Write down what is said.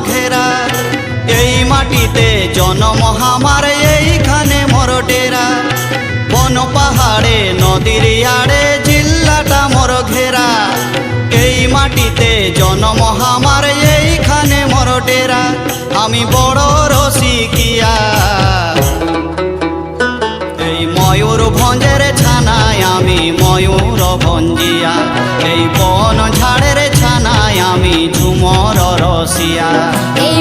ঘেরা। এই মাটিতে জন্ম আমার, এইখানে মোর ডেরা। বন পাহাড়ে নদীর আড়ে জিল্লাটা মোর ঘেরা। এই মাটিতে জন্ম আমার, এইখানে মোর ডেরা। আমি বড় রসিকিয়া, এই ময়ূরভঞ্জের ছানায় আমি ময়ূর ভঞ্জিয়া। এই বন ঝাড়ের ছানায় আমি ঝুমর রসিয়া। এই